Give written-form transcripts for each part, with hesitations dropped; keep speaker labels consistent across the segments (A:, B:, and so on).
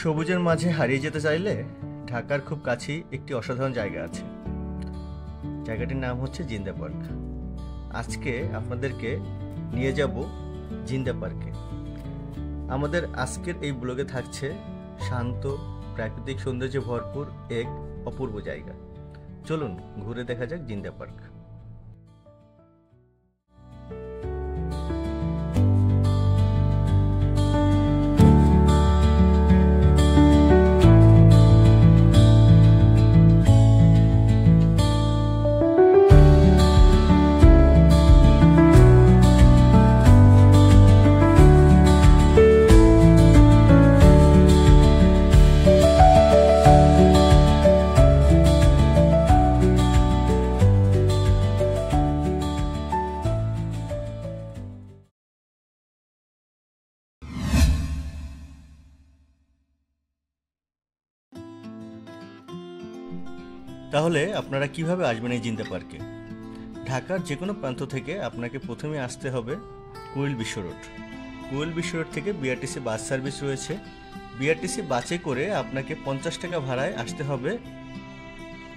A: সবুজের মাঝে হারিয়ে যেতে চাইলে ঢাকার খুব কাছেই একটি অসাধারণ জায়গা আছে। জায়গাটির নাম হচ্ছে জিন্দা পার্ক। আজকে আপনাদেরকে নিয়ে যাব জিন্দা পার্কে। আমাদের আজকের এই ব্লগে থাকছে শান্ত, প্রাকৃতিক সৌন্দর্যে ভরপুর এক অপূর্ব জায়গা। চলুন ঘুরে দেখা যাক জিন্দা পার্ক। তাহলে আপনারা কিভাবে আসবেন এই জিন্দা পার্কে? ঢাকার যে কোনো প্রান্ত থেকে আপনাকে প্রথমে আসতে হবে কোয়েল বিশ্ব রোড। কোয়েল বিশ্ব রোড থেকে বিআরটিসি বাস সার্ভিস রয়েছে। বিআরটিসি বাসে করে আপনাকে 50 টাকা ভাড়ায় আসতে হবে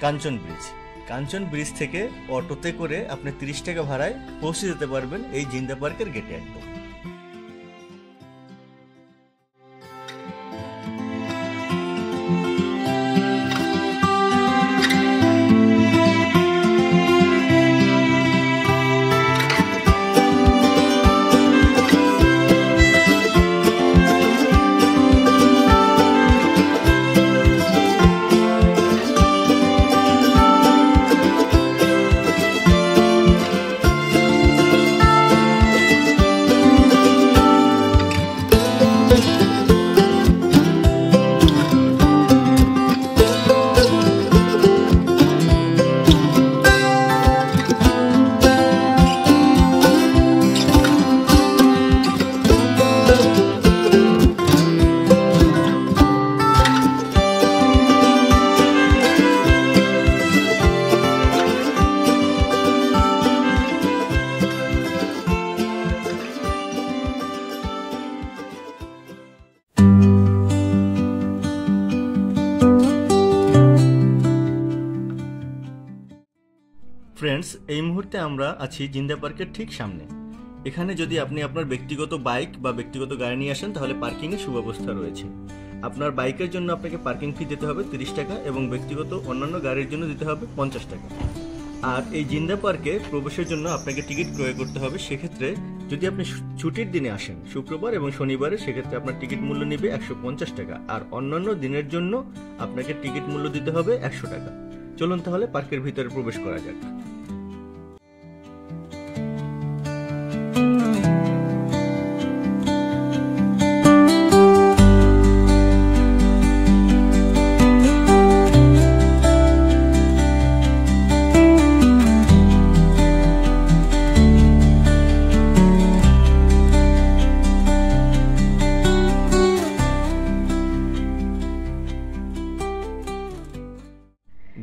A: কাঞ্চন ব্রিজ। কাঞ্চন ব্রিজ থেকে অটোতে করে আপনি 30 টাকা ভাড়ায় পৌঁছে যেতে পারবেন এই জিন্দা পার্কের গেটে একদম। ফ্রেন্ডস, এই মুহূর্তে আমরা আছি জিন্দা পার্কের ঠিক সামনে। এখানে যদি আপনি আপনার ব্যক্তিগত বাইক বা ব্যক্তিগত গাড়ি নিয়ে আসেন তাহলে পার্কিংয়ের সুব্যবস্থা রয়েছে। আপনার বাইকের জন্য আপনাকে পার্কিং ফি দিতে হবে 30 টাকা এবং ব্যক্তিগত অন্যান্য গাড়ির জন্য দিতে হবে 50 টাকা। আর এই জিন্দা পার্কে প্রবেশের জন্য আপনাকে টিকিট ক্রয় করতে হবে। সেক্ষেত্রে যদি আপনি ছুটির দিনে আসেন, শুক্রবার এবং শনিবারে, সেক্ষেত্রে আপনার টিকিট মূল্য নেবে 150 টাকা। আর অন্যান্য দিনের জন্য আপনাকে টিকিট মূল্য দিতে হবে 100 টাকা। চলুন তাহলে পার্কের ভিতরে প্রবেশ করা যাক।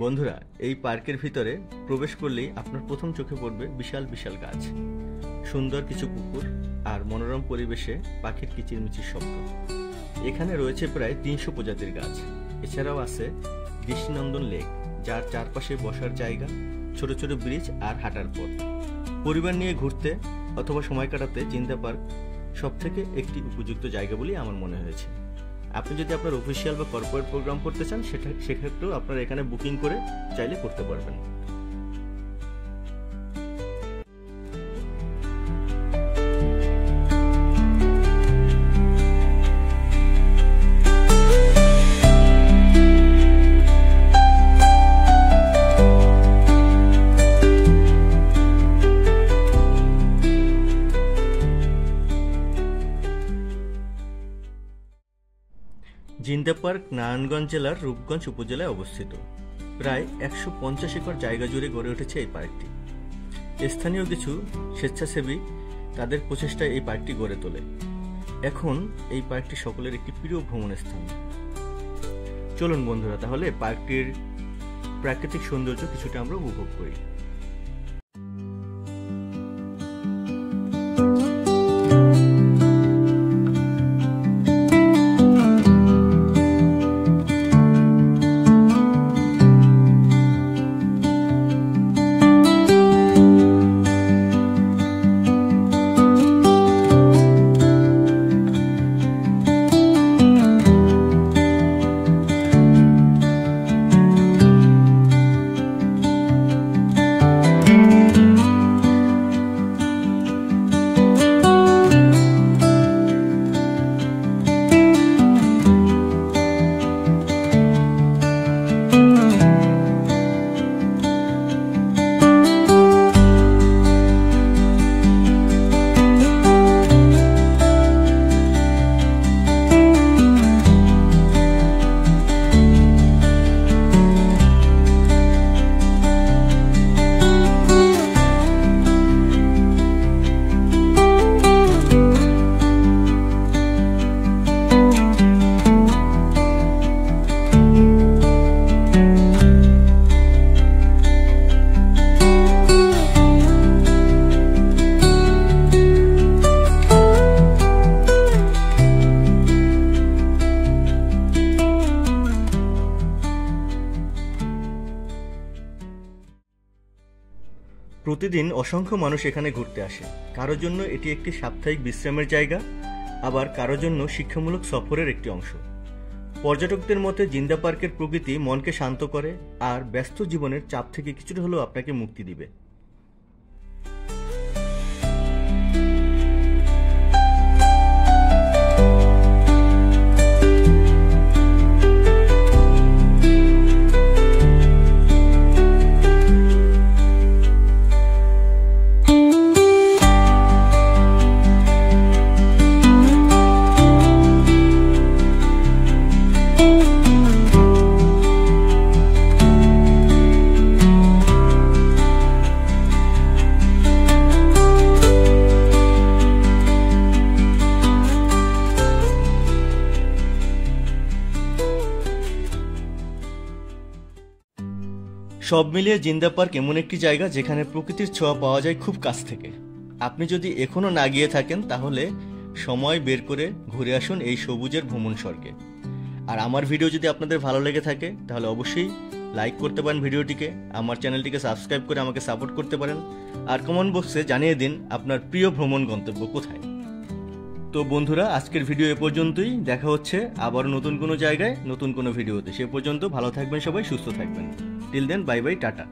A: বন্ধুরা, এই পার্কের ভিতরে প্রবেশ করলেই আপনার প্রথম চোখে পড়বে বিশাল বিশাল গাছ, সুন্দর কিছু পুকুর আর মনোরম পরিবেশে পাখির কিচিরমিচির শব্দ। এখানে রয়েছে প্রায় 300 প্রজাতির গাছ। এছাড়াও আছে দৃষ্টিনন্দন লেক, যার চারপাশে বসার জায়গা, ছোট ছোট ব্রিজ আর হাঁটার পথ। পরিবার নিয়ে ঘুরতে অথবা সময় কাটাতে জিন্দা পার্ক সবথেকে একটি উপযুক্ত জায়গা বলে আমার মনে হয়েছে। আপনি যদি আপনার অফিসিয়াল বা কর্পোরেট প্রোগ্রাম করতে চান সেক্ষেত্রেও আপনারা এখানে বুকিং করে চাইলে করতে পারবেন। জিন্দা পার্ক নারায়ণগঞ্জ জেলার রূপগঞ্জ উপজেলায় অবস্থিত। প্রায় 150 একর জায়গা জুড়ে গড়ে উঠেছে এই পার্কটি। স্থানীয় কিছু স্বেচ্ছাসেবী তাদের প্রচেষ্টায় এই পার্কটি গড়ে তোলে। এখন এই পার্কটি সকলের একটি প্রিয় ভ্রমণ স্থান। চলুন বন্ধুরা, তাহলে পার্কটির প্রাকৃতিক সৌন্দর্য কিছুটা আমরা উপভোগ করি। প্রতিদিন অসংখ্য মানুষ এখানে ঘুরতে আসে। কারোর জন্য এটি একটি সাপ্তাহিক বিশ্রামের জায়গা, আবার কারোর জন্য শিক্ষামূলক সফরের একটি অংশ। পর্যটকদের মতে জিন্দা পার্কের প্রকৃতি মনকে শান্ত করে আর ব্যস্ত জীবনের চাপ থেকে কিছুটা হলেও আপনাকে মুক্তি দিবে। সব মিলিয়ে জিন্দা পার্ক এমন একটি জায়গা যেখানে প্রকৃতির ছোঁয়া পাওয়া যায় খুব কাছ থেকে। আপনি যদি এখনো না গিয়ে থাকেন তাহলে সময় বের করে ঘুরে আসুন এই সবুজের ভ্রমণ স্বর্গে। আর আমার ভিডিও যদি আপনাদের ভালো লেগে থাকে তাহলে অবশ্যই লাইক করতে পারেন ভিডিওটিকে, আমার চ্যানেলটিকে সাবস্ক্রাইব করে আমাকে সাপোর্ট করতে পারেন, আর কমেন্ট বক্সে জানিয়ে দিন আপনার প্রিয় ভ্রমণ গন্তব্য কোথায়। তো বন্ধুরা, আজকের ভিডিও এ পর্যন্তই। দেখা হচ্ছে আবার নতুন কোনো জায়গায় নতুন কোনো ভিডিওতে। সে পর্যন্ত ভালো থাকবেন সবাই, সুস্থ থাকবেন। Till then, bye bye, tata.